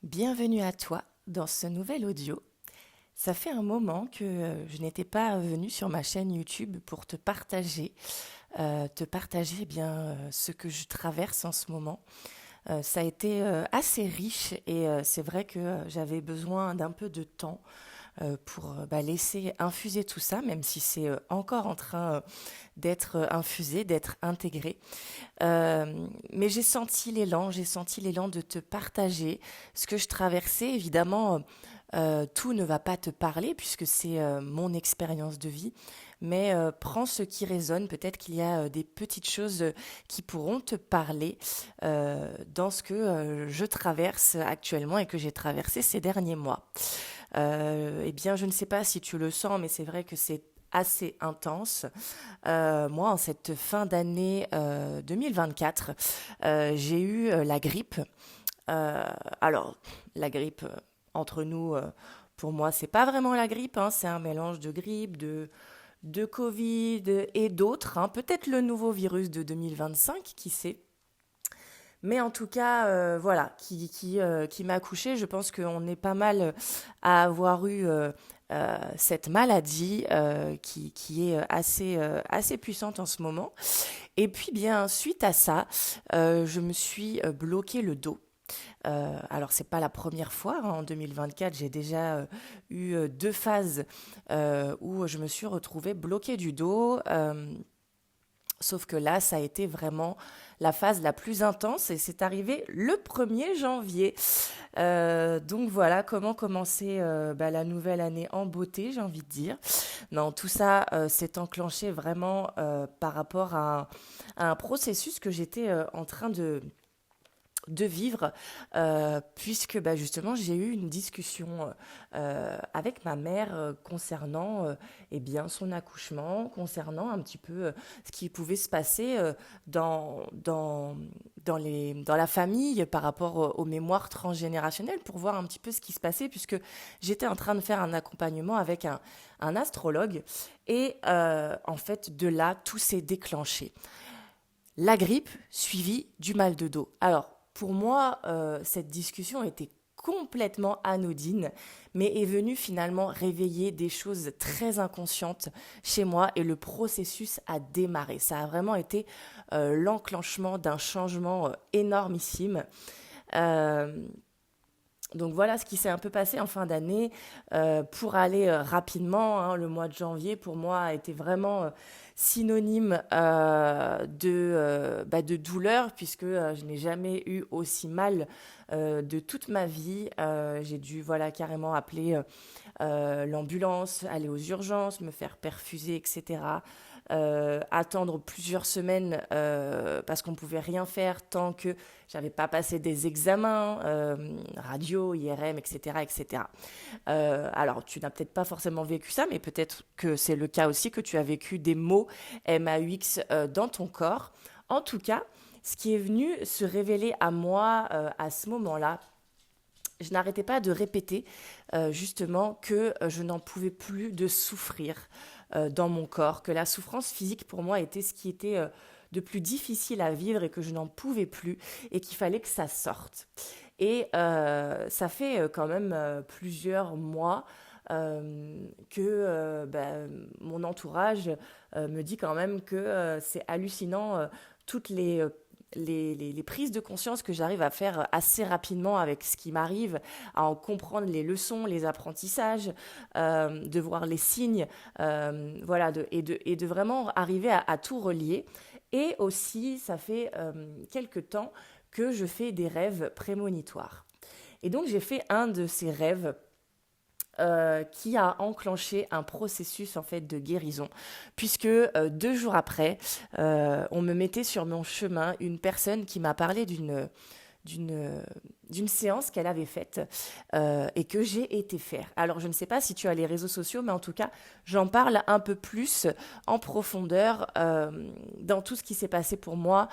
Bienvenue à toi dans ce nouvel audio. Ça fait un moment que je n'étais pas venue sur ma chaîne YouTube pour te partager ce que je traverse en ce moment. Ça a été assez riche et c'est vrai que j'avais besoin d'un peu de temps pour laisser infuser tout ça, même si c'est encore en train d'être infusé, d'être intégré. Mais j'ai senti l'élan de te partager ce que je traversais. Évidemment, tout ne va pas te parler puisque c'est mon expérience de vie, mais prends ce qui résonne. Peut-être qu'il y a des petites choses qui pourront te parler dans ce que je traverse actuellement et que j'ai traversé ces derniers mois. Eh bien, je ne sais pas si tu le sens, mais c'est vrai que c'est assez intense. Moi, en cette fin d'année 2024, j'ai eu la grippe. Euh, alors, la grippe, entre nous, pour moi, c'est pas vraiment la grippe, hein, c'est un mélange de grippe, de Covid et d'autres, hein. Peut-être le nouveau virus de 2025, qui sait. Mais en tout cas, voilà, qui m'a couché. Je pense qu'on est pas mal à avoir eu cette maladie qui est assez puissante en ce moment. Et puis, bien, suite à ça, je me suis bloqué le dos. Alors, c'est pas la première fois, hein. En 2024, j'ai déjà eu deux phases où je me suis retrouvée bloquée du dos. Sauf que là, ça a été vraiment la phase la plus intense et c'est arrivé le 1er janvier. Donc voilà comment commencer la nouvelle année en beauté, j'ai envie de dire. Non, tout ça s'est enclenché vraiment par rapport à un processus que j'étais en train de vivre, puisque justement j'ai eu une discussion avec ma mère concernant eh bien, son accouchement, concernant un petit peu ce qui pouvait se passer dans la famille par rapport aux mémoires transgénérationnelles pour voir un petit peu ce qui se passait, puisque j'étais en train de faire un accompagnement avec un astrologue et en fait de là tout s'est déclenché. La grippe suivie du mal de dos. Alors, pour moi, cette discussion était complètement anodine, mais est venue finalement réveiller des choses très inconscientes chez moi et le processus a démarré. Ça a vraiment été l'enclenchement d'un changement énormissime. Euh, donc voilà ce qui s'est un peu passé en fin d'année. Pour aller rapidement, hein, le mois de janvier pour moi a été vraiment synonyme de douleur puisque je n'ai jamais eu aussi mal de toute ma vie. J'ai dû voilà carrément appeler l'ambulance, aller aux urgences, me faire perfuser, etc. Attendre plusieurs semaines parce qu'on pouvait rien faire tant que j'avais pas passé des examens, radio, IRM, etc., etc. Alors, tu n'as peut-être pas forcément vécu ça, mais peut-être que c'est le cas aussi que tu as vécu des mots MAUX dans ton corps. En tout cas, ce qui est venu se révéler à moi à ce moment-là, je n'arrêtais pas de répéter justement que je n'en pouvais plus de souffrir dans mon corps, que la souffrance physique pour moi était ce qui était de plus difficile à vivre et que je n'en pouvais plus et qu'il fallait que ça sorte. Et ça fait quand même plusieurs mois que mon entourage me dit quand même que c'est hallucinant toutes les prises de conscience que j'arrive à faire assez rapidement avec ce qui m'arrive, à en comprendre les leçons, les apprentissages, de voir les signes, voilà, et de vraiment arriver à tout relier. Et aussi, ça fait quelque temps que je fais des rêves prémonitoires. Et donc, j'ai fait un de ces rêves qui a enclenché un processus en fait de guérison, puisque 2 jours après, on me mettait sur mon chemin une personne qui m'a parlé d'une d'une séance qu'elle avait faite et que j'ai été faire. Alors je ne sais pas si tu as les réseaux sociaux, mais en tout cas j'en parle un peu plus en profondeur dans tout ce qui s'est passé pour moi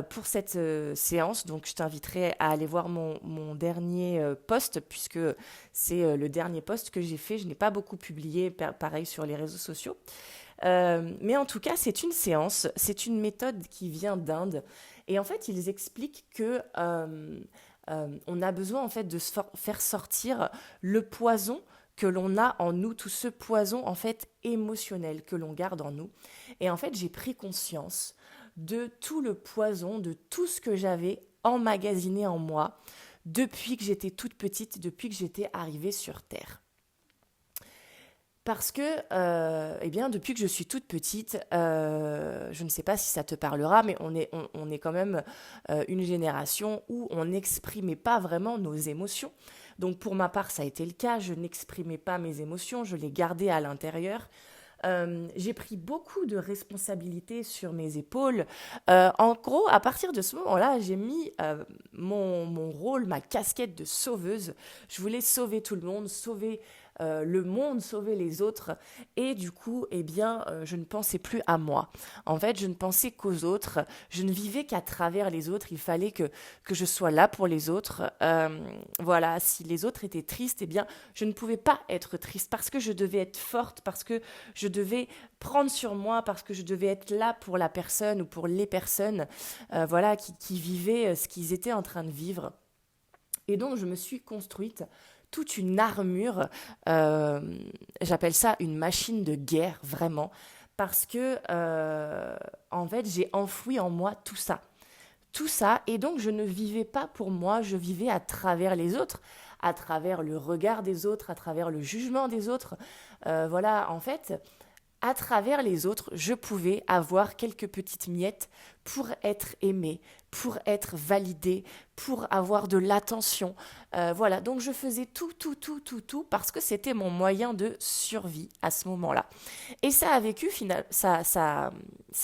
pour cette séance. Donc je t'inviterai à aller voir mon dernier post puisque c'est le dernier post que j'ai fait. Je n'ai pas beaucoup publié pareil sur les réseaux sociaux. Mais en tout cas, c'est une séance, c'est une méthode qui vient d'Inde. Et en fait, ils expliquent que On a besoin en fait de faire sortir le poison que l'on a en nous, tout ce poison en fait émotionnel que l'on garde en nous. Et en fait, j'ai pris conscience de tout le poison, de tout ce que j'avais emmagasiné en moi depuis que j'étais toute petite, depuis que j'étais arrivée sur Terre. Parce que, eh bien, depuis que je suis toute petite, je ne sais pas si ça te parlera, mais on est quand même une génération où on n'exprimait pas vraiment nos émotions. Donc pour ma part, ça a été le cas, je n'exprimais pas mes émotions, je les gardais à l'intérieur. J'ai pris beaucoup de responsabilités sur mes épaules. En gros, à partir de ce moment-là, j'ai mis mon rôle, ma casquette de sauveuse. Je voulais sauver tout le monde, sauver les autres. Et du coup, eh bien, je ne pensais plus à moi. En fait, je ne pensais qu'aux autres. Je ne vivais qu'à travers les autres. Il fallait que je sois là pour les autres. Voilà, si les autres étaient tristes, eh bien, je ne pouvais pas être triste parce que je devais être forte, parce que je devais prendre sur moi, parce que je devais être là pour la personne ou pour les personnes voilà, qui vivaient ce qu'ils étaient en train de vivre. Et donc, je me suis construite toute une armure, euh, j'appelle ça une machine de guerre, vraiment, parce que, en fait, j'ai enfoui en moi tout ça. Tout ça, et donc je ne vivais pas pour moi, je vivais à travers les autres, à travers le regard des autres, à travers le jugement des autres. Voilà, en fait, à travers les autres, je pouvais avoir quelques petites miettes pour être aimée, pour être validée, pour avoir de l'attention. Voilà, donc je faisais tout parce que c'était mon moyen de survie à ce moment-là. Et ça a vécu, ça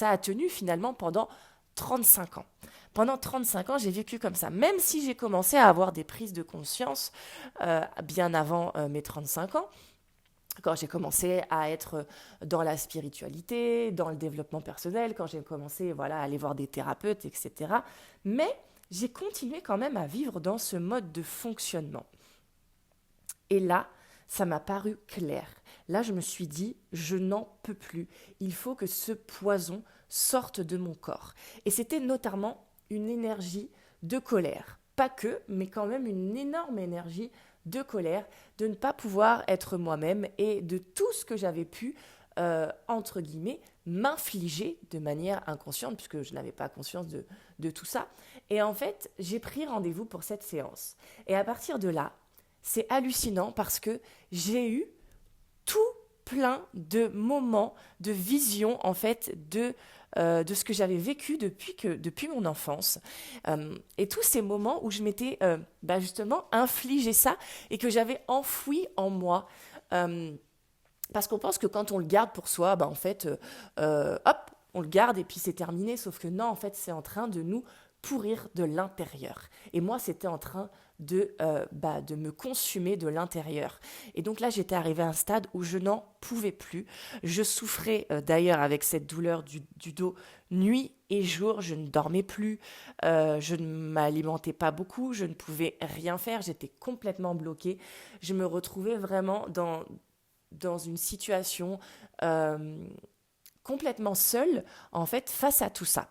a tenu finalement pendant 35 ans. Pendant 35 ans, j'ai vécu comme ça. Même si j'ai commencé à avoir des prises de conscience bien avant mes 35 ans, quand j'ai commencé à être dans la spiritualité, dans le développement personnel, quand j'ai commencé voilà, à aller voir des thérapeutes, etc. Mais j'ai continué quand même à vivre dans ce mode de fonctionnement. Et là, ça m'a paru clair. Là, je me suis dit, je n'en peux plus. Il faut que ce poison sorte de mon corps. Et c'était notamment une énergie de colère. Pas que, mais quand même une énorme énergie de colère, de ne pas pouvoir être moi-même et de tout ce que j'avais pu, entre guillemets, m'infliger de manière inconsciente, puisque je n'avais pas conscience de tout ça. Et en fait, j'ai pris rendez-vous pour cette séance. Et à partir de là, c'est hallucinant parce que j'ai eu tout plein de moments, de visions en fait de ce que j'avais vécu depuis mon enfance. Et tous ces moments où je m'étais justement infligé ça et que j'avais enfoui en moi. Parce qu'on pense que quand on le garde pour soi, en fait, hop, on le garde et puis c'est terminé. Sauf que non, en fait, c'est en train de nous pourrir de l'intérieur. Et moi, c'était en train de me consumer de l'intérieur. Et donc là, j'étais arrivée à un stade où je n'en pouvais plus. Je souffrais d'ailleurs avec cette douleur du dos nuit et jour. Je ne dormais plus, je ne m'alimentais pas beaucoup, je ne pouvais rien faire, j'étais complètement bloquée. Je me retrouvais vraiment dans une situation complètement seule, en fait, face à tout ça.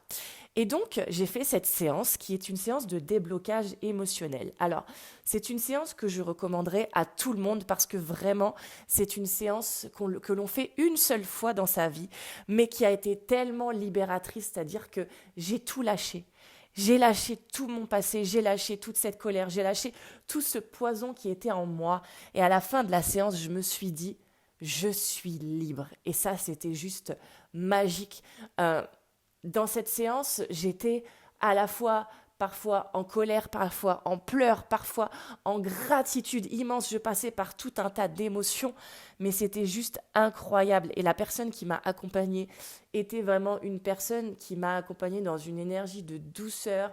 Et donc, j'ai fait cette séance qui est une séance de déblocage émotionnel. Alors, c'est une séance que je recommanderais à tout le monde parce que vraiment, c'est une séance que l'on fait une seule fois dans sa vie, mais qui a été tellement libératrice, c'est-à-dire que j'ai tout lâché. J'ai lâché tout mon passé, j'ai lâché toute cette colère, j'ai lâché tout ce poison qui était en moi. Et à la fin de la séance, je me suis dit, je suis libre. Et ça, c'était juste magique. Dans cette séance, j'étais à la fois parfois en colère, parfois en pleurs, parfois en gratitude immense. Je passais par tout un tas d'émotions, mais c'était juste incroyable. Et la personne qui m'a accompagnée était vraiment une personne qui m'a accompagnée dans une énergie de douceur,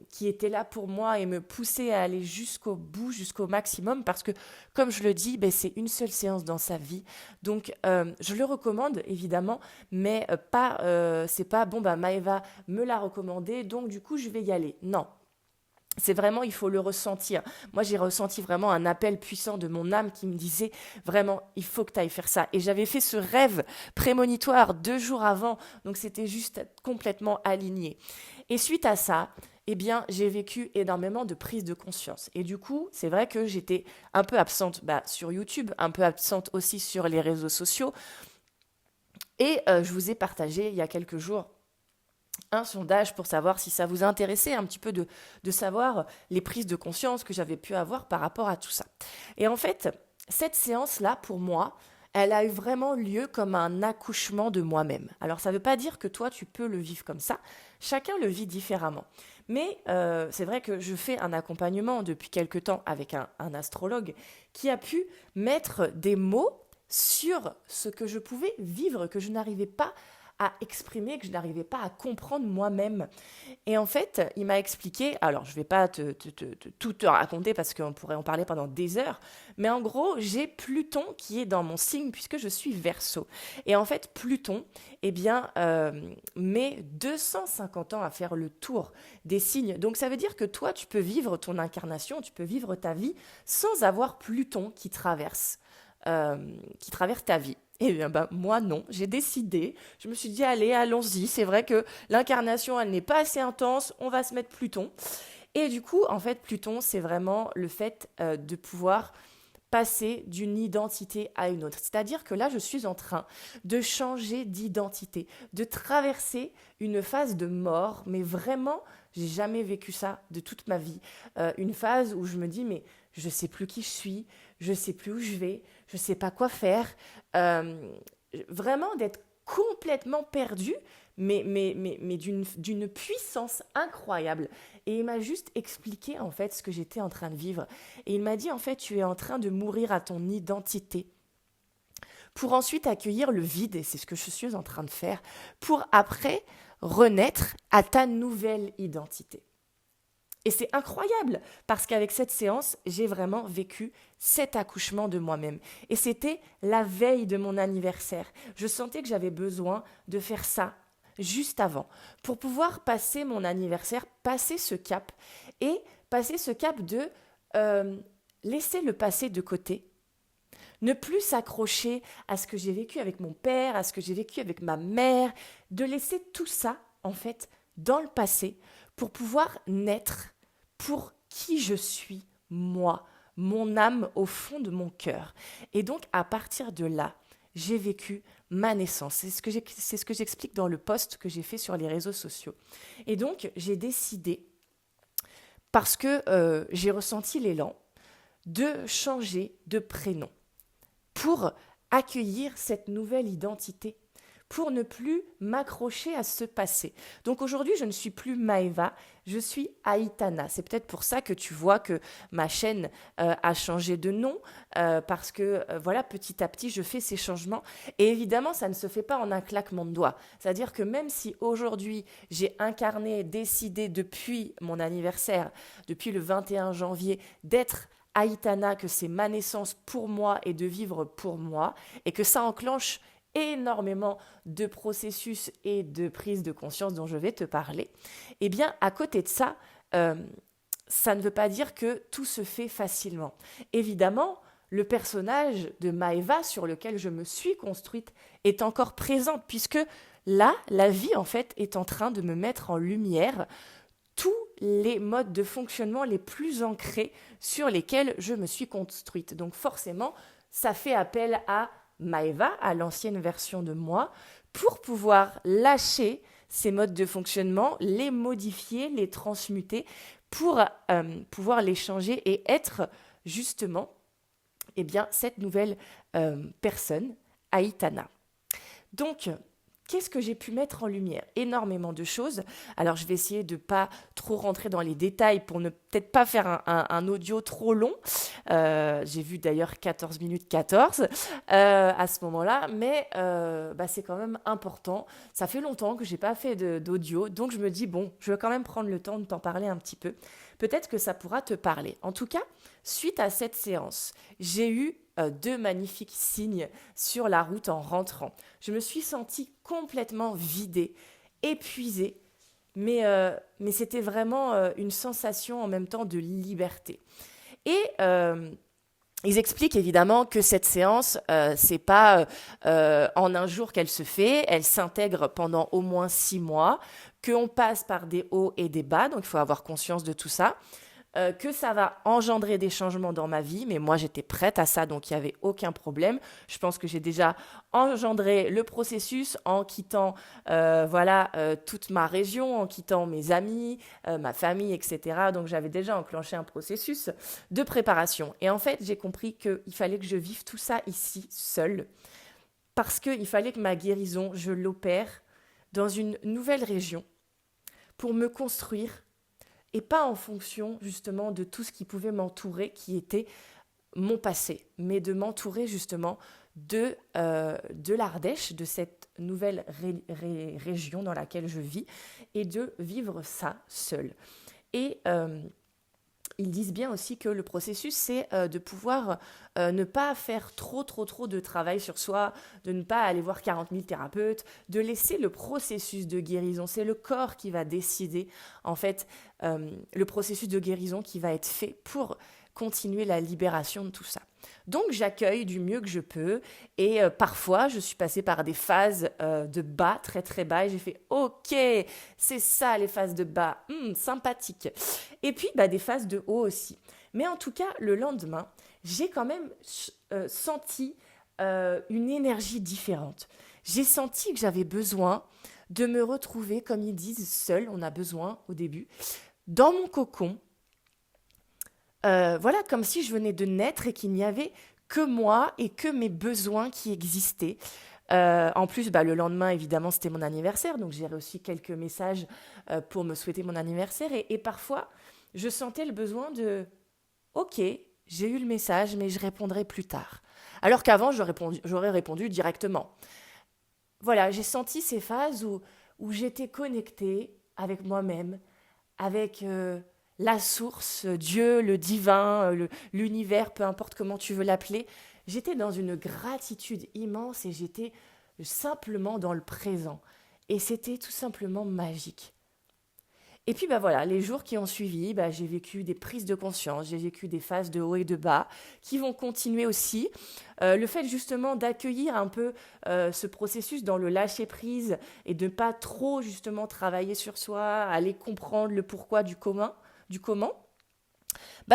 qui était là pour moi et me poussait à aller jusqu'au bout, jusqu'au maximum, parce que, comme je le dis, c'est une seule séance dans sa vie. Donc, je le recommande, évidemment, mais c'est pas, Maëva me l'a recommandé, donc du coup, je vais y aller. Non. C'est vraiment, il faut le ressentir. Moi, j'ai ressenti vraiment un appel puissant de mon âme qui me disait vraiment, il faut que tu ailles faire ça. Et j'avais fait ce rêve prémonitoire 2 jours avant, donc c'était juste complètement aligné. Et suite à ça, eh bien, j'ai vécu énormément de prise de conscience. Et du coup, c'est vrai que j'étais un peu absente sur YouTube, un peu absente aussi sur les réseaux sociaux. Et je vous ai partagé il y a quelques jours un sondage pour savoir si ça vous intéressait un petit peu de savoir les prises de conscience que j'avais pu avoir par rapport à tout ça. Et en fait, cette séance-là, pour moi, elle a eu vraiment lieu comme un accouchement de moi-même. Alors ça ne veut pas dire que toi, tu peux le vivre comme ça. Chacun le vit différemment. Mais c'est vrai que je fais un accompagnement depuis quelque temps avec un astrologue qui a pu mettre des mots sur ce que je pouvais vivre, que je n'arrivais pas à exprimer, que je n'arrivais pas à comprendre moi-même. Et en fait, il m'a expliqué, alors je ne vais pas tout te raconter parce qu'on pourrait en parler pendant des heures, mais en gros, j'ai Pluton qui est dans mon signe puisque je suis Verseau. Et en fait, Pluton, eh bien, met 250 ans à faire le tour des signes. Donc ça veut dire que toi, tu peux vivre ton incarnation, tu peux vivre ta vie sans avoir Pluton qui traverse ta vie. Et bien, moi, non, j'ai décidé, je me suis dit, allez, allons-y, c'est vrai que l'incarnation, elle n'est pas assez intense, on va se mettre Pluton. Et du coup, en fait, Pluton, c'est vraiment le fait de pouvoir passer d'une identité à une autre. C'est-à-dire que là, je suis en train de changer d'identité, de traverser une phase de mort, mais vraiment, j'ai jamais vécu ça de toute ma vie. Une phase où je me dis, mais je sais plus qui je suis, je sais plus où je vais, je sais pas quoi faire. Euh, Vraiment d'être complètement perdue, mais d'une puissance incroyable. Et il m'a juste expliqué en fait ce que j'étais en train de vivre. Et il m'a dit en fait, tu es en train de mourir à ton identité pour ensuite accueillir le vide, et c'est ce que je suis en train de faire, pour après renaître à ta nouvelle identité. Et c'est incroyable, parce qu'avec cette séance, j'ai vraiment vécu cet accouchement de moi-même. Et c'était la veille de mon anniversaire. Je sentais que j'avais besoin de faire ça juste avant, pour pouvoir passer mon anniversaire, passer ce cap, et passer ce cap de euh, laisser le passé de côté, ne plus s'accrocher à ce que j'ai vécu avec mon père, à ce que j'ai vécu avec ma mère, de laisser tout ça, en fait, dans le passé, pour pouvoir naître pour qui je suis, moi, mon âme au fond de mon cœur. Et donc, à partir de là, j'ai vécu ma naissance. C'est ce que j'explique dans le post que j'ai fait sur les réseaux sociaux. Et donc, j'ai décidé, parce que j'ai ressenti l'élan, de changer de prénom pour accueillir cette nouvelle identité, pour ne plus m'accrocher à ce passé. Donc aujourd'hui, je ne suis plus Maeva, je suis Aitana. C'est peut-être pour ça que tu vois que ma chaîne a changé de nom, parce que voilà, petit à petit, je fais ces changements. Et évidemment, ça ne se fait pas en un claquement de doigts. C'est-à-dire que même si aujourd'hui, j'ai incarné, décidé depuis mon anniversaire, depuis le 21 janvier, d'être Aitana, que c'est ma naissance pour moi et de vivre pour moi, et que ça enclenche énormément de processus et de prise de conscience dont je vais te parler, eh bien, à côté de ça, ça ne veut pas dire que tout se fait facilement. Évidemment, le personnage de Maeva sur lequel je me suis construite est encore présent, puisque là, la vie, en fait, est en train de me mettre en lumière tous les modes de fonctionnement les plus ancrés sur lesquels je me suis construite. Donc forcément, ça fait appel à Maeva, à l'ancienne version de moi, pour pouvoir lâcher ces modes de fonctionnement, les modifier, les transmuter, pour pouvoir les changer et être justement eh bien, cette nouvelle personne, Aitana. Donc, qu'est-ce que j'ai pu mettre en lumière? Énormément de choses. Alors, je vais essayer de ne pas trop rentrer dans les détails pour ne peut-être pas faire un audio trop long. J'ai vu d'ailleurs 14 minutes 14 à ce moment-là, mais c'est quand même important. Ça fait longtemps que je n'ai pas fait d'audio, donc je me dis, bon, je vais quand même prendre le temps de t'en parler un petit peu. Peut-être que ça pourra te parler. En tout cas, suite à cette séance, j'ai eu 2 magnifiques signes sur la route en rentrant. Je me suis sentie complètement vidée, épuisée, mais c'était vraiment une sensation en même temps de liberté. Et Ils expliquent évidemment que cette séance, c'est pas en un jour qu'elle se fait, elle s'intègre pendant au moins 6 mois, qu'on passe par des hauts et des bas, donc il faut avoir conscience de tout ça, que ça va engendrer des changements dans ma vie, mais moi j'étais prête à ça, donc il n'y avait aucun problème. Je pense que j'ai déjà engendré le processus en quittant toute ma région, en quittant mes amis, ma famille, etc. Donc j'avais déjà enclenché un processus de préparation. Et en fait, j'ai compris qu'il fallait que je vive tout ça ici, seule, parce qu'il fallait que ma guérison, je l'opère dans une nouvelle région pour me construire et pas en fonction justement de tout ce qui pouvait m'entourer, qui était mon passé, mais de m'entourer justement de l'Ardèche, de cette nouvelle région dans laquelle je vis, et de vivre ça seul. Et ils disent bien aussi que le processus, c'est de pouvoir ne pas faire trop de travail sur soi, de ne pas aller voir 40 000 thérapeutes, de laisser le processus de guérison. C'est le corps qui va décider, en fait, le processus de guérison qui va être fait pour continuer la libération de tout ça. Donc j'accueille du mieux que je peux et parfois je suis passée par des phases de bas, très bas, et j'ai fait ok, c'est ça les phases de bas, sympathique. Et puis des phases de haut aussi. Mais en tout cas, le lendemain, j'ai quand même senti une énergie différente. J'ai senti que j'avais besoin de me retrouver, comme ils disent, seule, on a besoin au début, dans mon cocon. Comme si je venais de naître et qu'il n'y avait que moi et que mes besoins qui existaient. En plus, le lendemain, évidemment, c'était mon anniversaire, donc j'ai reçu quelques messages pour me souhaiter mon anniversaire. Et parfois, je sentais le besoin de « Ok, j'ai eu le message, mais je répondrai plus tard. » Alors qu'avant, j'aurais répondu directement. Voilà, j'ai senti ces phases où j'étais connectée avec moi-même, avec la source, Dieu, le divin, l'univers, peu importe comment tu veux l'appeler. J'étais dans une gratitude immense et j'étais simplement dans le présent. Et c'était tout simplement magique. Et puis les jours qui ont suivi, j'ai vécu des prises de conscience, j'ai vécu des phases de haut et de bas qui vont continuer aussi. Le fait justement d'accueillir un peu ce processus dans le lâcher-prise et de ne pas trop justement travailler sur soi, aller comprendre le pourquoi du comment,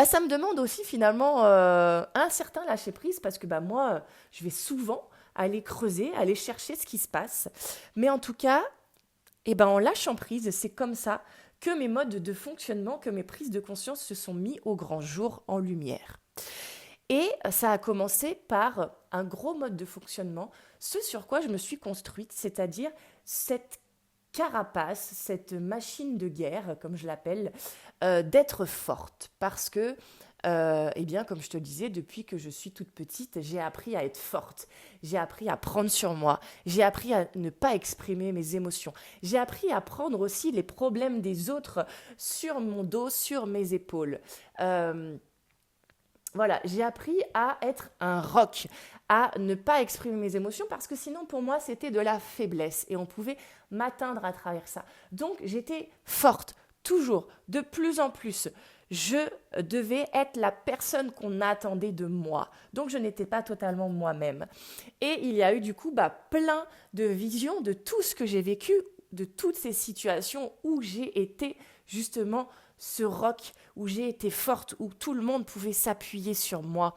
ça me demande aussi finalement un certain lâcher-prise parce que moi, je vais souvent aller creuser, aller chercher ce qui se passe. Mais en tout cas, en lâchant prise, c'est comme ça que mes modes de fonctionnement, que mes prises de conscience se sont mis au grand jour en lumière. Et ça a commencé par un gros mode de fonctionnement, ce sur quoi je me suis construite, c'est-à-dire cette carapace, cette machine de guerre, comme je l'appelle, d'être forte. Parce que, comme je te disais, depuis que je suis toute petite, j'ai appris à être forte. J'ai appris à prendre sur moi. J'ai appris à ne pas exprimer mes émotions. J'ai appris à prendre aussi les problèmes des autres sur mon dos, sur mes épaules. J'ai appris à être un roc, à ne pas exprimer mes émotions parce que sinon pour moi c'était de la faiblesse et on pouvait m'atteindre à travers ça. Donc j'étais forte, toujours, de plus en plus. Je devais être la personne qu'on attendait de moi. Donc je n'étais pas totalement moi-même. Et il y a eu du coup plein de visions de tout ce que j'ai vécu, de toutes ces situations où j'ai été justement ce roc, où j'ai été forte, où tout le monde pouvait s'appuyer sur moi.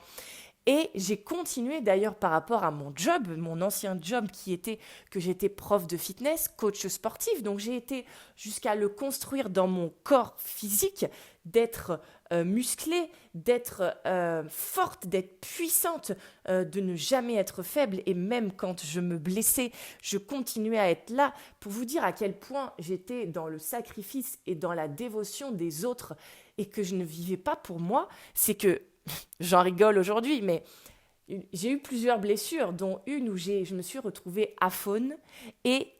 Et j'ai continué d'ailleurs par rapport à mon job, mon ancien job qui était que j'étais prof de fitness, coach sportif. Donc j'ai été jusqu'à le construire dans mon corps physique, d'être musclée, d'être forte, d'être puissante, de ne jamais être faible. Et même quand je me blessais, je continuais à être là pour vous dire à quel point j'étais dans le sacrifice et dans la dévotion des autres et que je ne vivais pas pour moi. C'est que j'en rigole aujourd'hui, mais j'ai eu plusieurs blessures, dont une où je me suis retrouvée aphone et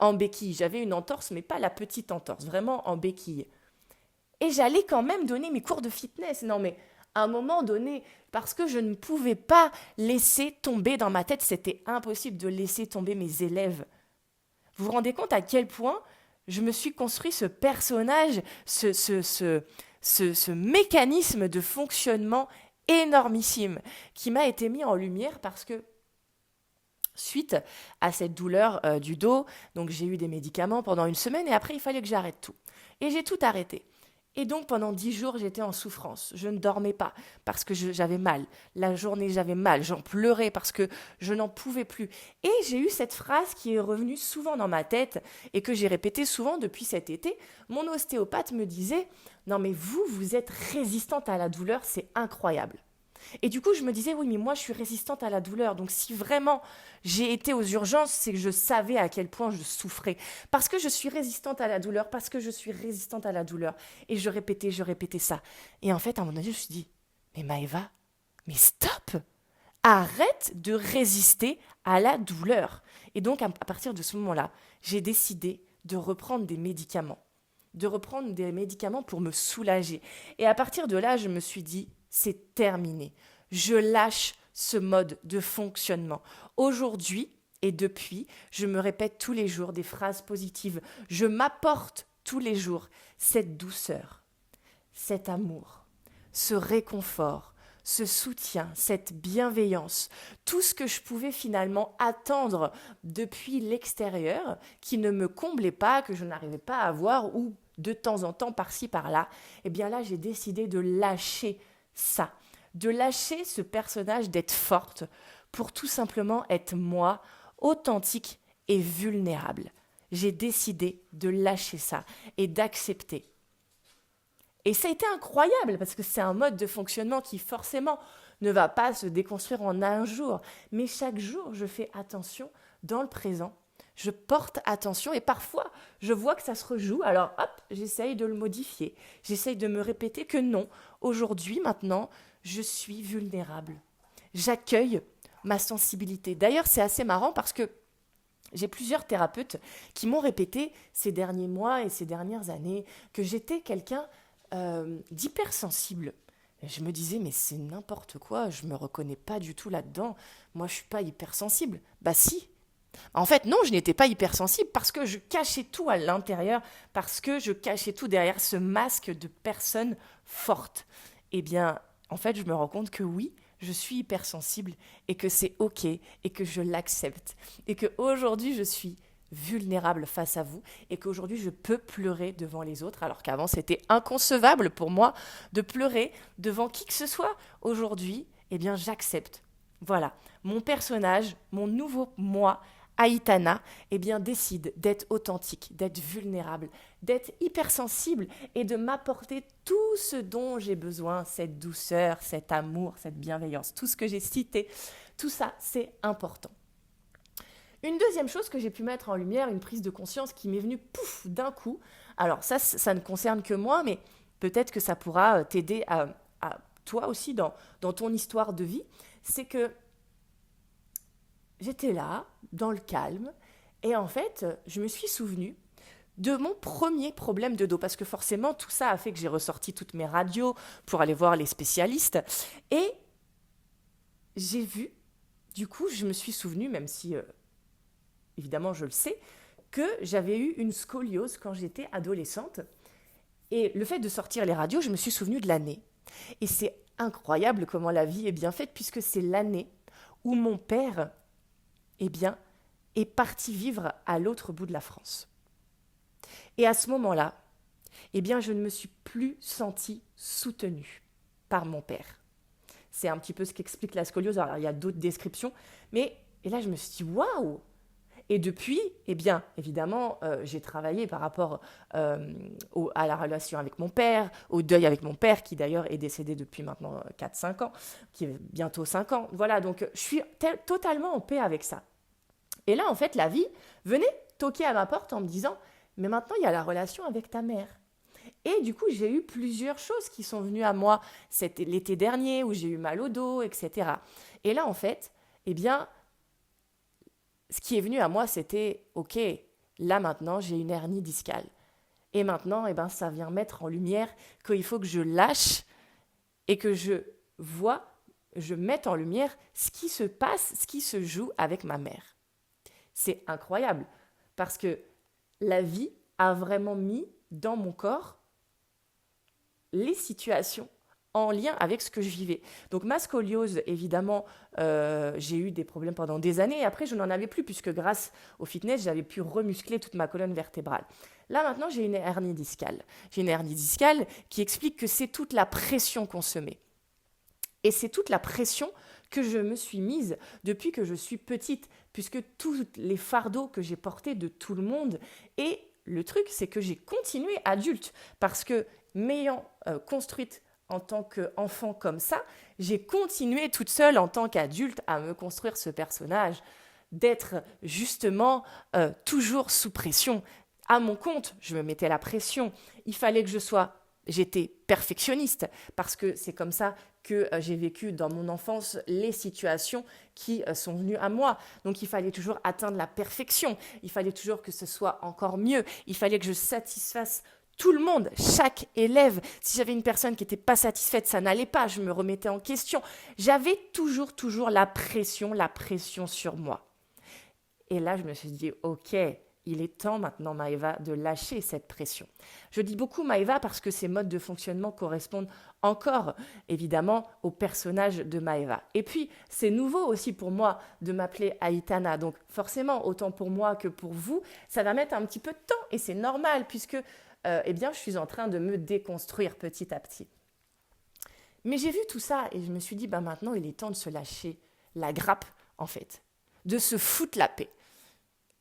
en béquille. J'avais une entorse, mais pas la petite entorse, vraiment en béquille. Et j'allais quand même donner mes cours de fitness. Non, mais à un moment donné, parce que je ne pouvais pas laisser tomber dans ma tête, c'était impossible de laisser tomber mes élèves. Vous vous rendez compte à quel point je me suis construit ce personnage, ce mécanisme de fonctionnement énormissime qui m'a été mis en lumière parce que suite à cette douleur du dos, donc j'ai eu des médicaments pendant une semaine et après il fallait que j'arrête tout. Et j'ai tout arrêté. Et donc pendant 10 jours, j'étais en souffrance. Je ne dormais pas parce que j'avais mal. La journée, j'avais mal. J'en pleurais parce que je n'en pouvais plus. Et j'ai eu cette phrase qui est revenue souvent dans ma tête et que j'ai répétée souvent depuis cet été. Mon ostéopathe me disait, non mais vous êtes résistante à la douleur, c'est incroyable. Et du coup, je me disais, oui, mais moi, je suis résistante à la douleur. Donc, si vraiment j'ai été aux urgences, c'est que je savais à quel point je souffrais. Parce que je suis résistante à la douleur, parce que je suis résistante à la douleur. Et je répétais ça. Et en fait, à un moment donné, je me suis dit, mais Maëva, mais stop! Arrête de résister à la douleur. Et donc, à partir de ce moment-là, j'ai décidé de reprendre des médicaments. De reprendre des médicaments pour me soulager. Et à partir de là, je me suis dit, c'est terminé. Je lâche ce mode de fonctionnement. Aujourd'hui et depuis, je me répète tous les jours des phrases positives. Je m'apporte tous les jours cette douceur, cet amour, ce réconfort, ce soutien, cette bienveillance, tout ce que je pouvais finalement attendre depuis l'extérieur, qui ne me comblait pas, que je n'arrivais pas à avoir, ou de temps en temps, par-ci, par-là, eh bien là, j'ai décidé de lâcher ça, de lâcher ce personnage d'être forte pour tout simplement être moi, authentique et vulnérable. J'ai décidé de lâcher ça et d'accepter. Et ça a été incroyable parce que c'est un mode de fonctionnement qui forcément ne va pas se déconstruire en un jour. Mais chaque jour, je fais attention dans le présent. Je porte attention et parfois, je vois que ça se rejoue. Alors, hop, j'essaye de le modifier. J'essaye de me répéter que non, aujourd'hui, maintenant, je suis vulnérable. J'accueille ma sensibilité. D'ailleurs, c'est assez marrant parce que j'ai plusieurs thérapeutes qui m'ont répété ces derniers mois et ces dernières années que j'étais quelqu'un d'hypersensible. Et je me disais, mais c'est n'importe quoi, je me reconnais pas du tout là-dedans. Moi, je suis pas hypersensible. Bah si. En fait, non, je n'étais pas hypersensible parce que je cachais tout à l'intérieur, parce que je cachais tout derrière ce masque de personne forte. Eh bien, en fait, je me rends compte que oui, je suis hypersensible et que c'est OK et que je l'accepte. Et qu'aujourd'hui, je suis vulnérable face à vous et qu'aujourd'hui, je peux pleurer devant les autres alors qu'avant, c'était inconcevable pour moi de pleurer devant qui que ce soit. Aujourd'hui, eh bien, j'accepte. Voilà, mon personnage, mon nouveau moi, Aitana, eh bien, décide d'être authentique, d'être vulnérable, d'être hypersensible et de m'apporter tout ce dont j'ai besoin, cette douceur, cet amour, cette bienveillance, tout ce que j'ai cité, tout ça, c'est important. Une deuxième chose que j'ai pu mettre en lumière, une prise de conscience qui m'est venue pouf d'un coup. Alors ça ne concerne que moi, mais peut-être que ça pourra t'aider à toi aussi dans ton histoire de vie. C'est que j'étais là, dans le calme, et en fait, je me suis souvenue de mon premier problème de dos, parce que forcément, tout ça a fait que j'ai ressorti toutes mes radios pour aller voir les spécialistes, et j'ai vu, du coup, je me suis souvenue, même si, évidemment, je le sais, que j'avais eu une scoliose quand j'étais adolescente, et le fait de sortir les radios, je me suis souvenue de l'année. Et c'est incroyable comment la vie est bien faite, puisque c'est l'année où mon père eh bien, est parti vivre à l'autre bout de la France. Et à ce moment-là, eh bien, je ne me suis plus sentie soutenue par mon père. C'est un petit peu ce qu'explique la scoliose. Alors, il y a d'autres descriptions, mais et là, je me suis dit, waouh! Et depuis, eh bien, évidemment, j'ai travaillé par rapport à la relation avec mon père, au deuil avec mon père, qui d'ailleurs est décédé depuis maintenant 4-5 ans, qui est bientôt 5 ans. Voilà, donc je suis totalement en paix avec ça. Et là, en fait, la vie venait toquer à ma porte en me disant « Mais maintenant, il y a la relation avec ta mère. » Et du coup, j'ai eu plusieurs choses qui sont venues à moi. C'était l'été dernier où j'ai eu mal au dos, etc. Et là, en fait, eh bien, ce qui est venu à moi, c'était « Ok, là maintenant, j'ai une hernie discale. » Et maintenant, eh ben, ça vient mettre en lumière qu'il faut que je lâche et que je mette en lumière ce qui se passe, ce qui se joue avec ma mère. C'est incroyable parce que la vie a vraiment mis dans mon corps les situations en lien avec ce que je vivais. Donc ma scoliose, évidemment, j'ai eu des problèmes pendant des années et après je n'en avais plus puisque grâce au fitness, j'avais pu remuscler toute ma colonne vertébrale. Là maintenant, j'ai une hernie discale. J'ai une hernie discale qui explique que c'est toute la pression qu'on se met. Et c'est toute la pression que je me suis mise depuis que je suis petite, puisque tous les fardeaux que j'ai portés de tout le monde, et le truc, c'est que j'ai continué adulte, parce que m'ayant construite en tant qu'enfant comme ça, j'ai continué toute seule en tant qu'adulte à me construire ce personnage, d'être justement toujours sous pression. À mon compte, je me mettais la pression. Il fallait que j'étais perfectionniste parce que c'est comme ça que j'ai vécu dans mon enfance les situations qui sont venues à moi. Donc il fallait toujours atteindre la perfection, il fallait toujours que ce soit encore mieux, il fallait que je satisfasse tout le monde, chaque élève. Si j'avais une personne qui n'était pas satisfaite, ça n'allait pas, je me remettais en question. J'avais toujours la pression sur moi. Et là, je me suis dit, ok, il est temps maintenant, Maëva, de lâcher cette pression. Je dis beaucoup Maëva parce que ces modes de fonctionnement correspondent encore, évidemment, au personnage de Maëva. Et puis, c'est nouveau aussi pour moi de m'appeler Aitana. Donc, forcément, autant pour moi que pour vous, ça va mettre un petit peu de temps. Et c'est normal puisque, eh bien, je suis en train de me déconstruire petit à petit. Mais j'ai vu tout ça et je me suis dit, bah maintenant, il est temps de se lâcher la grappe, en fait, de se foutre la paix.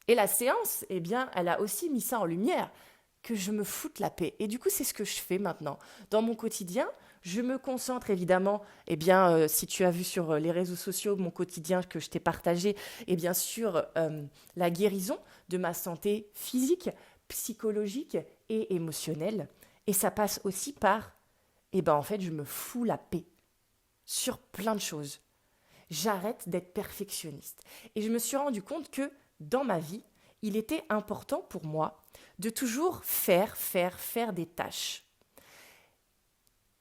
Et la séance, eh bien, elle a aussi mis ça en lumière, que je me foute la paix. Et du coup, c'est ce que je fais maintenant. Dans mon quotidien, je me concentre évidemment, eh bien, si tu as vu sur les réseaux sociaux mon quotidien que je t'ai partagé, eh bien, sur la guérison de ma santé physique, psychologique et émotionnelle. Et ça passe aussi par, eh ben, en fait, je me fous la paix sur plein de choses. J'arrête d'être perfectionniste. Et je me suis rendu compte que dans ma vie, il était important pour moi de toujours faire des tâches.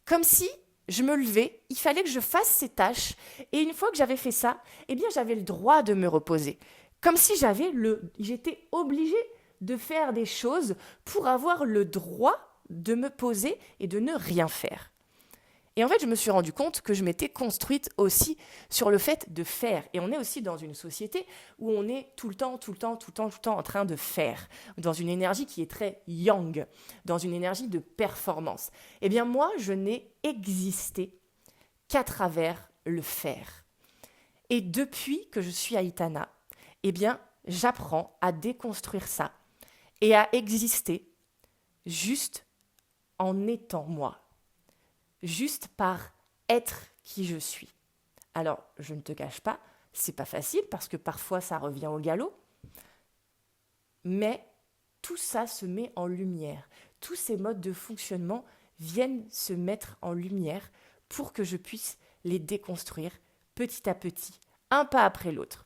Comme si je me levais, il fallait que je fasse ces tâches, et une fois que j'avais fait ça, eh bien j'avais le droit de me reposer. Comme si j'étais obligée de faire des choses pour avoir le droit de me poser et de ne rien faire. Et en fait, je me suis rendu compte que je m'étais construite aussi sur le fait de faire. Et on est aussi dans une société où on est tout le temps en train de faire, dans une énergie qui est très yang, dans une énergie de performance. Eh bien, moi, je n'ai existé qu'à travers le faire. Et depuis que je suis Aitana, eh bien, j'apprends à déconstruire ça et à exister juste en étant moi. Juste par être qui je suis. Alors, je ne te cache pas, c'est pas facile parce que parfois ça revient au galop, mais tout ça se met en lumière. Tous ces modes de fonctionnement viennent se mettre en lumière pour que je puisse les déconstruire petit à petit, un pas après l'autre.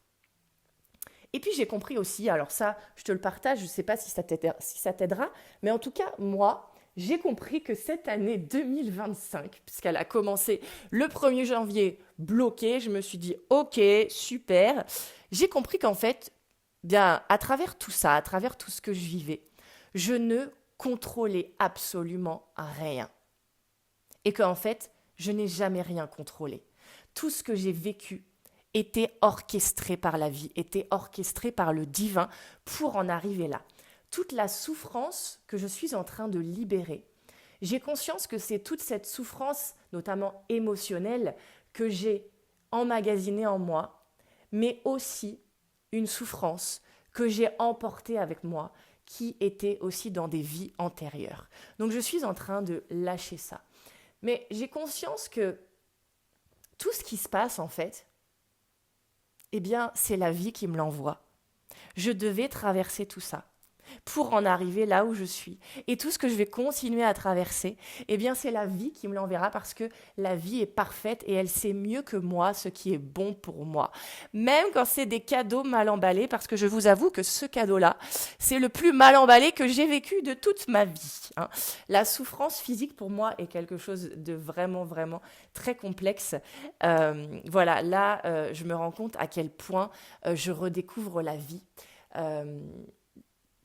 Et puis j'ai compris aussi, alors ça, je te le partage, je ne sais pas si ça t'aidera, mais en tout cas, moi, j'ai compris que cette année 2025, puisqu'elle a commencé le 1er janvier bloquée, je me suis dit ok, super. J'ai compris qu'en fait, bien, à travers tout ça, à travers tout ce que je vivais, je ne contrôlais absolument rien. Et qu'en fait, je n'ai jamais rien contrôlé. Tout ce que j'ai vécu était orchestré par la vie, était orchestré par le divin pour en arriver là. Toute la souffrance que je suis en train de libérer, j'ai conscience que c'est toute cette souffrance, notamment émotionnelle, que j'ai emmagasinée en moi, mais aussi une souffrance que j'ai emportée avec moi, qui était aussi dans des vies antérieures. Donc je suis en train de lâcher ça. Mais j'ai conscience que tout ce qui se passe, en fait, eh bien, c'est la vie qui me l'envoie. Je devais traverser tout ça pour en arriver là où je suis. Et tout ce que je vais continuer à traverser, eh bien, c'est la vie qui me l'enverra parce que la vie est parfaite et elle sait mieux que moi ce qui est bon pour moi. Même quand c'est des cadeaux mal emballés, parce que je vous avoue que ce cadeau-là, c'est le plus mal emballé que j'ai vécu de toute ma vie. La souffrance physique, pour moi, est quelque chose de vraiment très complexe. Voilà, là, je me rends compte à quel point je redécouvre la vie.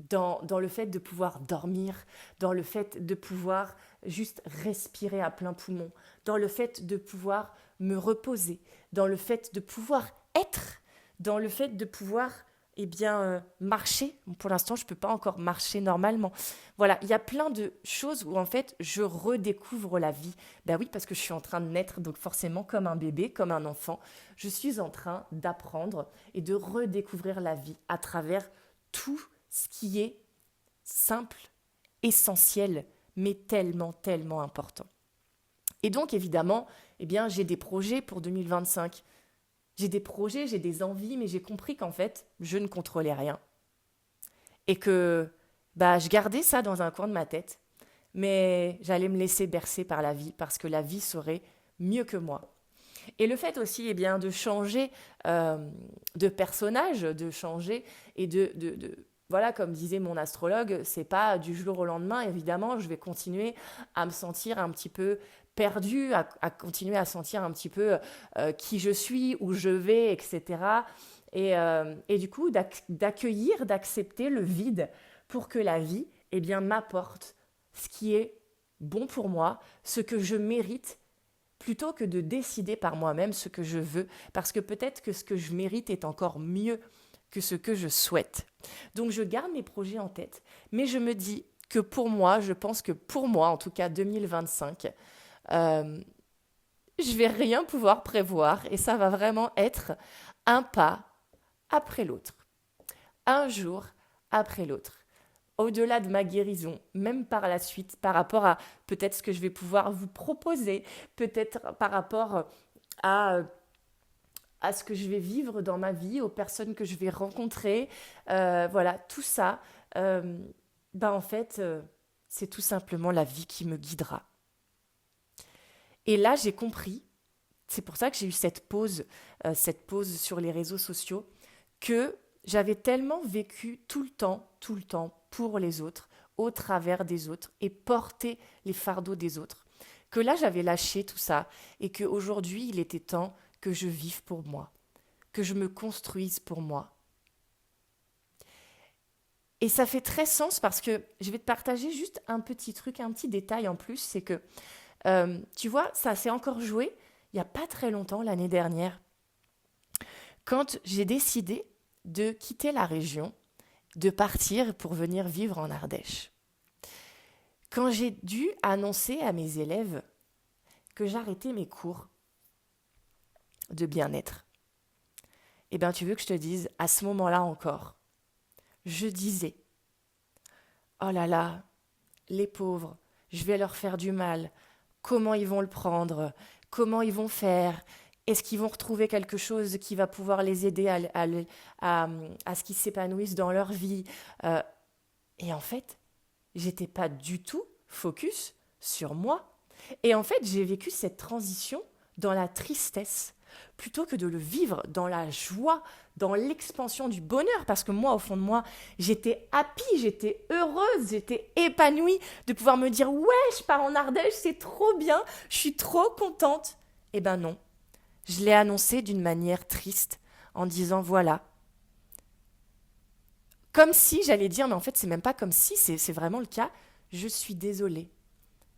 Dans le fait de pouvoir dormir, dans le fait de pouvoir juste respirer à plein poumon, dans le fait de pouvoir me reposer, dans le fait de pouvoir être, dans le fait de pouvoir marcher. Pour l'instant, je ne peux pas encore marcher normalement. Voilà, il y a plein de choses où en fait, je redécouvre la vie. Ben oui, parce que je suis en train de naître, donc forcément, comme un bébé, comme un enfant, je suis en train d'apprendre et de redécouvrir la vie à travers tout ce qui est simple, essentiel, mais tellement, tellement important. Et donc, évidemment, j'ai des projets pour 2025. J'ai des projets, j'ai des envies, mais j'ai compris qu'en fait, je ne contrôlais rien. Et que je gardais ça dans un coin de ma tête, mais j'allais me laisser bercer par la vie, parce que la vie saurait mieux que moi. Et le fait aussi de changer de personnage, de changer et voilà, comme disait mon astrologue, c'est pas du jour au lendemain, évidemment, je vais continuer à me sentir un petit peu perdue, à continuer à sentir un petit peu qui je suis, où je vais, etc. Et du coup, d'accueillir, d'accepter le vide pour que la vie, m'apporte ce qui est bon pour moi, ce que je mérite, plutôt que de décider par moi-même ce que je veux, parce que peut-être que ce que je mérite est encore mieux que ce que je souhaite. Donc je garde mes projets en tête, mais je me dis que pour moi, je pense que pour moi, en tout cas 2025, je vais rien pouvoir prévoir et ça va vraiment être un pas après l'autre, un jour après l'autre. Au-delà de ma guérison, même par la suite, par rapport à peut-être ce que je vais pouvoir vous proposer, peut-être par rapport à, à ce que je vais vivre dans ma vie, aux personnes que je vais rencontrer, voilà, tout ça, en fait, c'est tout simplement la vie qui me guidera. Et là, j'ai compris, c'est pour ça que j'ai eu cette pause sur les réseaux sociaux, que j'avais tellement vécu tout le temps, pour les autres, au travers des autres, et porté les fardeaux des autres, que là, j'avais lâché tout ça, et qu'aujourd'hui, il était temps que je vive pour moi, que je me construise pour moi. Et ça fait très sens parce que je vais te partager juste un petit truc, un petit détail en plus, c'est que, tu vois, ça s'est encore joué il n'y a pas très longtemps, l'année dernière, quand j'ai décidé de quitter la région, de partir pour venir vivre en Ardèche. Quand j'ai dû annoncer à mes élèves que j'arrêtais mes cours de bien-être, tu veux que je te dise, à ce moment-là encore, je disais, oh là là, les pauvres, je vais leur faire du mal, comment ils vont le prendre, comment ils vont faire, est-ce qu'ils vont retrouver quelque chose qui va pouvoir les aider à ce qu'ils s'épanouissent dans leur vie Et en fait, j'étais pas du tout focus sur moi. Et en fait, j'ai vécu cette transition dans la tristesse, plutôt que de le vivre dans la joie, dans l'expansion du bonheur, parce que moi, au fond de moi, j'étais happy, j'étais heureuse, j'étais épanouie de pouvoir me dire « Ouais, je pars en Ardèche, c'est trop bien, je suis trop contente ». Eh ben non, je l'ai annoncé d'une manière triste, en disant « Voilà ». Comme si j'allais dire, mais en fait, c'est même pas comme si, c'est vraiment le cas, je suis désolée.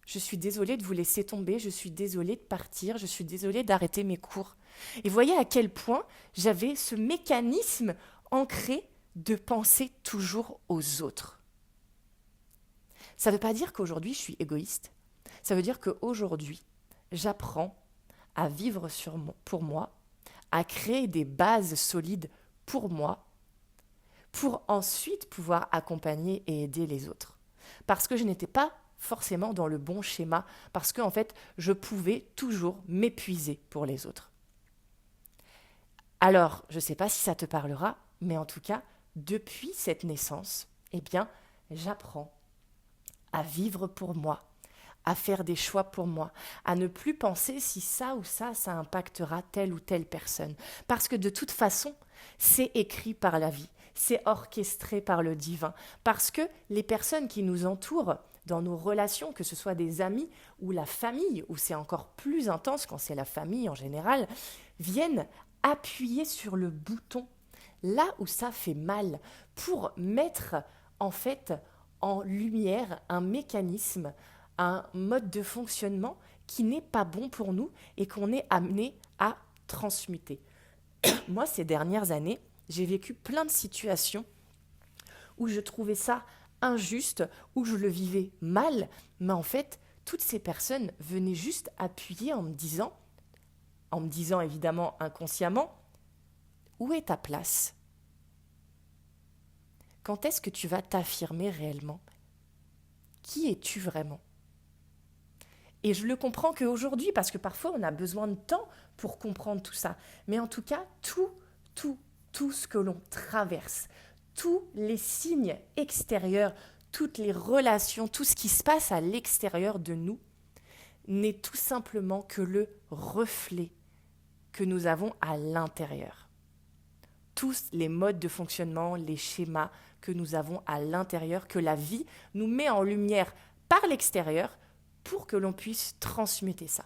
Je suis désolée de vous laisser tomber, je suis désolée de partir, je suis désolée d'arrêter mes cours. Et voyez à quel point j'avais ce mécanisme ancré de penser toujours aux autres. Ça ne veut pas dire qu'aujourd'hui je suis égoïste, ça veut dire qu'aujourd'hui j'apprends à vivre pour moi, à créer des bases solides pour moi, pour ensuite pouvoir accompagner et aider les autres. Parce que je n'étais pas forcément dans le bon schéma, parce qu'en fait, je pouvais toujours m'épuiser pour les autres. Alors, je ne sais pas si ça te parlera, mais en tout cas, depuis cette naissance, j'apprends à vivre pour moi, à faire des choix pour moi, à ne plus penser si ça ou ça impactera telle ou telle personne. Parce que de toute façon, c'est écrit par la vie, c'est orchestré par le divin. Parce que les personnes qui nous entourent, dans nos relations, que ce soit des amis ou la famille, où c'est encore plus intense quand c'est la famille en général, viennent appuyer sur le bouton, là où ça fait mal, pour mettre en fait en lumière un mécanisme, un mode de fonctionnement qui n'est pas bon pour nous et qu'on est amené à transmuter. Moi, ces dernières années, j'ai vécu plein de situations où je trouvais ça injuste, où je le vivais mal, mais en fait, toutes ces personnes venaient juste appuyer en me disant évidemment inconsciemment, où est ta place? Quand est-ce que tu vas t'affirmer réellement? Qui es-tu vraiment? Et je le comprends qu'aujourd'hui, parce que parfois on a besoin de temps pour comprendre tout ça. Mais en tout cas, tout ce que l'on traverse, tous les signes extérieurs, toutes les relations, tout ce qui se passe à l'extérieur de nous, n'est tout simplement que le reflet que nous avons à l'intérieur. Tous les modes de fonctionnement, les schémas que nous avons à l'intérieur, que la vie nous met en lumière par l'extérieur pour que l'on puisse transmuter ça.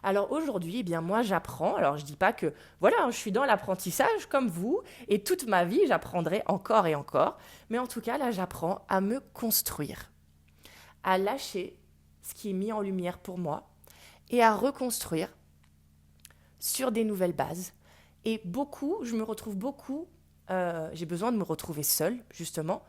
Alors aujourd'hui, eh bien moi j'apprends, alors je dis pas que voilà, je suis dans l'apprentissage comme vous et toute ma vie j'apprendrai encore et encore, mais en tout cas là j'apprends à me construire, à lâcher ce qui est mis en lumière pour moi et à reconstruire sur des nouvelles bases. Et je me retrouve beaucoup, j'ai besoin de me retrouver seule, justement,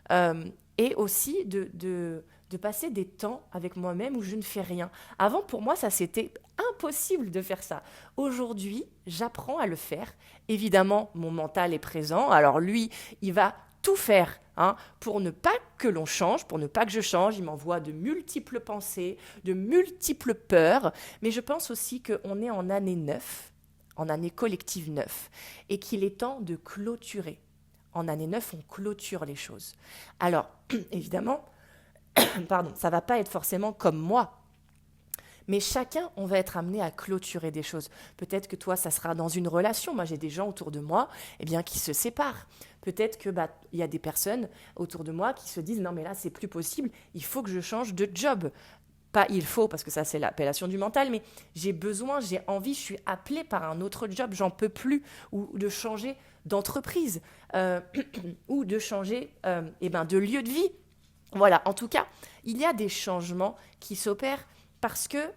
et aussi de passer des temps avec moi-même où je ne fais rien. Avant, pour moi, ça, c'était impossible de faire ça. Aujourd'hui, j'apprends à le faire. Évidemment, mon mental est présent. Alors lui, il va tout faire pour ne pas que l'on change, pour ne pas que je change. Il m'envoie de multiples pensées, de multiples peurs. Mais je pense aussi qu'on est en année 9, en année collective 9, et qu'il est temps de clôturer. En année 9, on clôture les choses. Alors, évidemment, ça ne va pas être forcément comme moi, mais chacun, on va être amené à clôturer des choses. Peut-être que toi, ça sera dans une relation. Moi, j'ai des gens autour de moi qui se séparent. Peut-être que y a des personnes autour de moi qui se disent « Non, mais là, c'est plus possible, il faut que je change de job ». Pas il faut, parce que ça, c'est l'appellation du mental, mais j'ai besoin, j'ai envie, je suis appelée par un autre job, j'en peux plus, ou de changer d'entreprise, ou de changer de lieu de vie. Voilà, en tout cas, il y a des changements qui s'opèrent parce que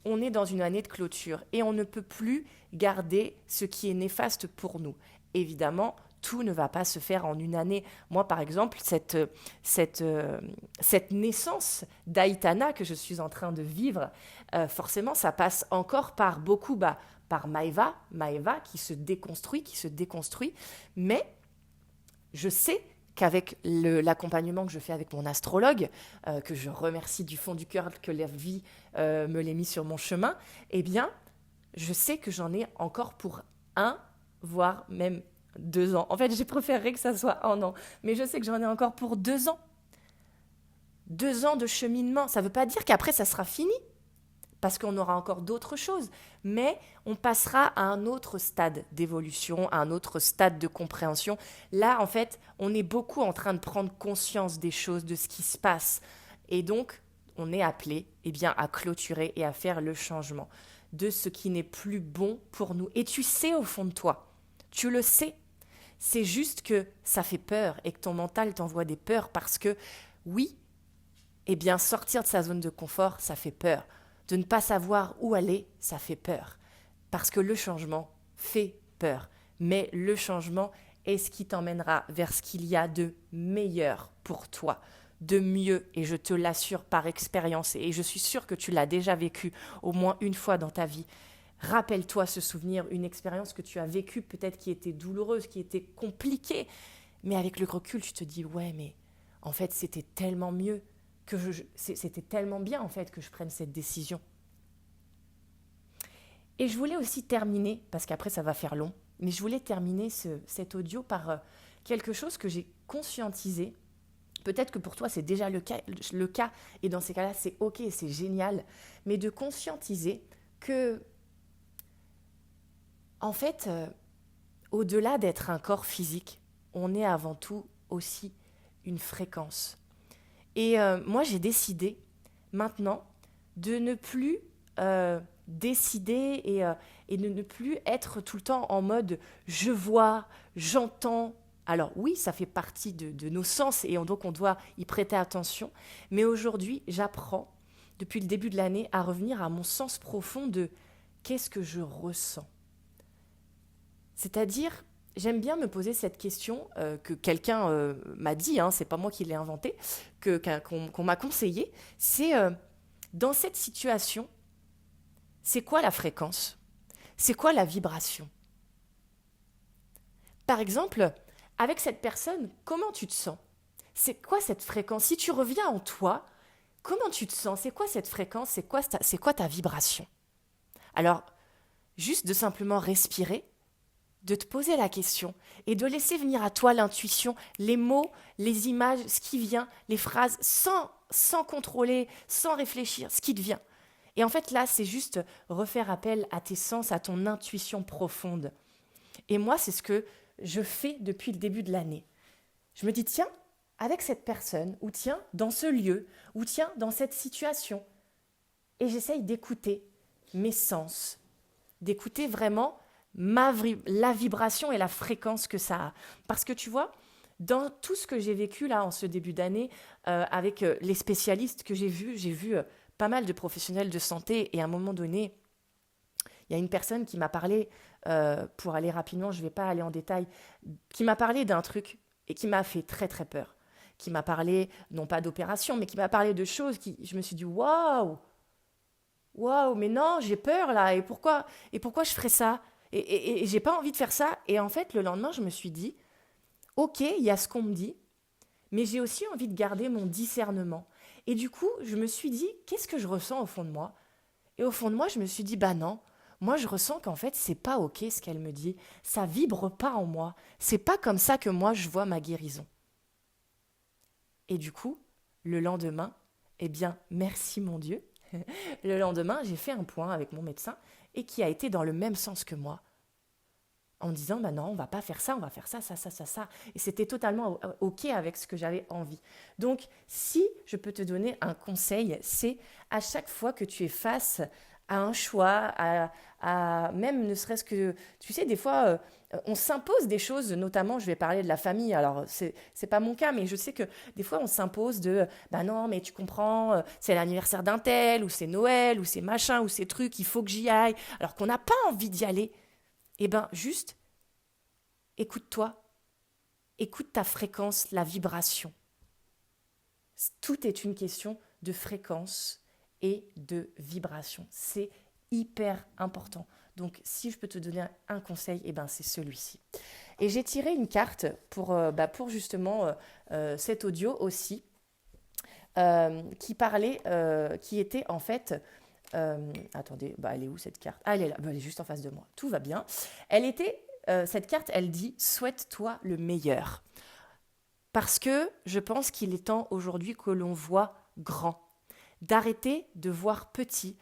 on est dans une année de clôture et on ne peut plus garder ce qui est néfaste pour nous. Évidemment, tout ne va pas se faire en une année. Moi, par exemple, cette naissance d'Aïtana que je suis en train de vivre, forcément, ça passe encore par beaucoup, par Maëva qui se déconstruit, mais je sais qu'avec l'accompagnement que je fais avec mon astrologue, que je remercie du fond du cœur que la vie me l'ait mis sur mon chemin, eh bien, je sais que j'en ai encore pour 1, voire même 2 ans. En fait, j'ai préféré que ça soit 1 an, mais je sais que j'en ai encore pour 2 ans. 2 ans de cheminement. Ça ne veut pas dire qu'après, ça sera fini, parce qu'on aura encore d'autres choses, mais on passera à un autre stade d'évolution, à un autre stade de compréhension. Là, en fait, on est beaucoup en train de prendre conscience des choses, de ce qui se passe. Et donc, on est appelé à clôturer et à faire le changement de ce qui n'est plus bon pour nous. Et tu sais au fond de toi, tu le sais. C'est juste que ça fait peur et que ton mental t'envoie des peurs parce que, oui, sortir de sa zone de confort, ça fait peur. De ne pas savoir où aller, ça fait peur. Parce que le changement fait peur. Mais le changement est ce qui t'emmènera vers ce qu'il y a de meilleur pour toi, de mieux. Et je te l'assure par expérience. Et je suis sûre que tu l'as déjà vécu au moins une fois dans ta vie. Rappelle-toi ce souvenir, une expérience que tu as vécue, peut-être qui était douloureuse, qui était compliquée. Mais avec le recul, tu te dis, ouais, mais en fait, c'était tellement mieux. C'était tellement bien en fait que je prenne cette décision. Et je voulais aussi terminer, parce qu'après ça va faire long, mais je voulais terminer cet audio par quelque chose que j'ai conscientisé. Peut-être que pour toi c'est déjà le cas, et dans ces cas-là c'est ok, c'est génial, mais de conscientiser que, en fait, au-delà d'être un corps physique, on est avant tout aussi une fréquence. Et moi, j'ai décidé maintenant de ne plus décider et de ne plus être tout le temps en mode « je vois, j'entends, Alors oui, ça fait partie de nos sens et donc on doit y prêter attention. Mais aujourd'hui, j'apprends, depuis le début de l'année, à revenir à mon sens profond de qu'est-ce que je ressens. C'est-à-dire, j'aime bien me poser cette question que quelqu'un m'a dit, hein, c'est pas moi qui l'ai inventé, qu'on m'a conseillé. C'est dans cette situation, c'est quoi la fréquence? C'est quoi la vibration? Par exemple, avec cette personne, comment tu te sens? C'est quoi cette fréquence? Si tu reviens en toi, comment tu te sens? C'est quoi cette fréquence? C'est quoi ta vibration? Alors, juste de simplement respirer, de te poser la question et de laisser venir à toi l'intuition, les mots, les images, ce qui vient, les phrases, sans contrôler, sans réfléchir, ce qui te vient. Et en fait, là, c'est juste refaire appel à tes sens, à ton intuition profonde. Et moi, c'est ce que je fais depuis le début de l'année. Je me dis, tiens, avec cette personne, ou tiens, dans ce lieu, ou tiens, dans cette situation. Et j'essaye d'écouter mes sens, d'écouter vraiment la vibration et la fréquence que ça a. Parce que tu vois, dans tout ce que j'ai vécu là en ce début d'année, avec les spécialistes que j'ai vu pas mal de professionnels de santé, et à un moment donné, il y a une personne qui m'a parlé, pour aller rapidement, je ne vais pas aller en détail, qui m'a parlé d'un truc et qui m'a fait très très peur. Qui m'a parlé, non pas d'opération, mais qui m'a parlé de choses qui, je me suis dit, waouh, waouh, mais non, j'ai peur là, et pourquoi je ferais ça? Et j'ai pas envie de faire ça. Et en fait, le lendemain, je me suis dit, ok, il y a ce qu'on me dit, mais j'ai aussi envie de garder mon discernement. Et du coup, je me suis dit, qu'est-ce que je ressens au fond de moi? Et au fond de moi, je me suis dit, bah non, moi je ressens qu'en fait, c'est pas ok ce qu'elle me dit. Ça vibre pas en moi. C'est pas comme ça que moi je vois ma guérison. Et du coup, le lendemain, eh bien, merci mon Dieu. Le lendemain, j'ai fait un point avec mon médecin et qui a été dans le même sens que moi, en me disant, bah non, on va pas faire ça, on va faire ça, ça, ça, ça, ça. Et c'était totalement ok avec ce que j'avais envie. Donc, si je peux te donner un conseil, c'est à chaque fois que tu es face à un choix, même ne serait-ce que, tu sais, des fois, on s'impose des choses, notamment, je vais parler de la famille, alors c'est pas mon cas, mais je sais que des fois, on s'impose de, bah non, mais tu comprends, c'est l'anniversaire d'un tel, ou c'est Noël, ou c'est machin, ou c'est truc, il faut que j'y aille, alors qu'on n'a pas envie d'y aller. Eh bien, juste, écoute-toi, écoute ta fréquence, la vibration. Tout est une question de fréquence et de vibration. C'est hyper important. Donc, si je peux te donner un conseil, eh ben, c'est celui-ci. Et j'ai tiré une carte pour justement cet audio aussi, qui était en fait... attendez, elle est où cette carte? Ah, elle est là, elle est juste en face de moi. Tout va bien. Cette carte, elle dit « Souhaite-toi le meilleur ». Parce que je pense qu'il est temps aujourd'hui que l'on voit grand, d'arrêter de voir petit,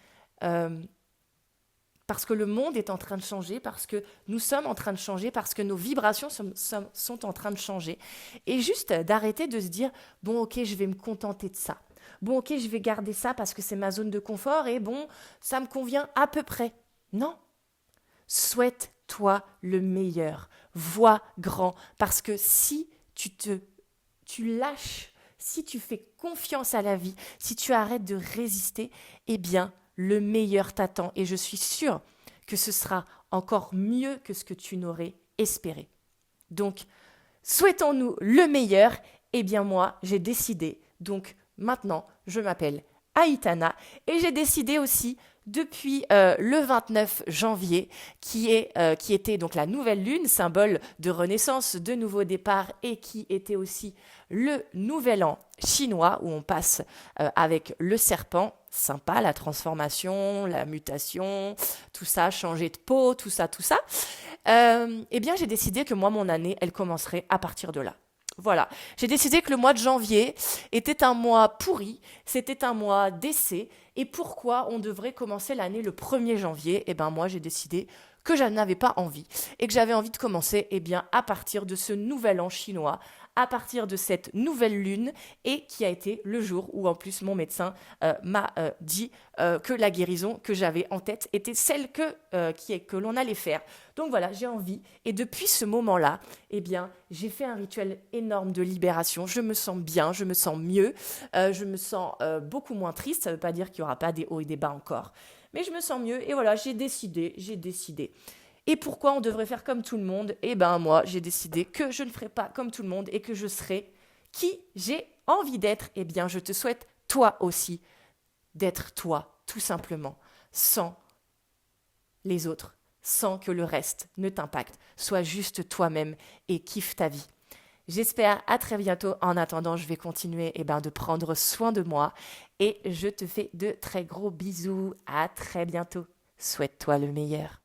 parce que le monde est en train de changer, parce que nous sommes en train de changer, parce que nos vibrations sont en train de changer. Et juste d'arrêter de se dire « Bon, ok, je vais me contenter de ça. Bon, ok, je vais garder ça parce que c'est ma zone de confort et bon, ça me convient à peu près. » Non. Souhaite-toi le meilleur. Vois grand. Parce que si tu lâches, si tu fais confiance à la vie, si tu arrêtes de résister, eh bien, le meilleur t'attend. Et je suis sûre que ce sera encore mieux que ce que tu n'aurais espéré. Donc, souhaitons-nous le meilleur. Eh bien, moi, j'ai décidé. Donc, maintenant, je m'appelle Aïtana et j'ai décidé aussi depuis le 29 janvier, qui était donc la nouvelle lune, symbole de renaissance, de nouveau départ, et qui était aussi le nouvel an chinois, où on passe avec le serpent, sympa, la transformation, la mutation, tout ça, changer de peau, tout ça. Eh bien, j'ai décidé que moi, mon année, elle commencerait à partir de là. Voilà, j'ai décidé que le mois de janvier était un mois pourri, c'était un mois d'essai, et pourquoi on devrait commencer l'année le 1er janvier? Eh bien moi j'ai décidé que je n'avais pas envie, et que j'avais envie de commencer à partir de ce nouvel an chinois, à partir de cette nouvelle lune et qui a été le jour où en plus mon médecin m'a dit que la guérison que j'avais en tête était celle que l'on allait faire. Donc voilà, j'ai envie. Et depuis ce moment-là, eh bien, j'ai fait un rituel énorme de libération. Je me sens bien, je me sens mieux, je me sens beaucoup moins triste. Ça ne veut pas dire qu'il n'y aura pas des hauts et des bas encore. Mais je me sens mieux et voilà, j'ai décidé. Et pourquoi on devrait faire comme tout le monde? Eh ben moi, j'ai décidé que je ne ferai pas comme tout le monde et que je serai qui j'ai envie d'être. Eh bien, je te souhaite toi aussi d'être toi, tout simplement, sans les autres, sans que le reste ne t'impacte. Sois juste toi-même et kiffe ta vie. J'espère à très bientôt. En attendant, je vais continuer de prendre soin de moi et je te fais de très gros bisous. À très bientôt. Souhaite-toi le meilleur.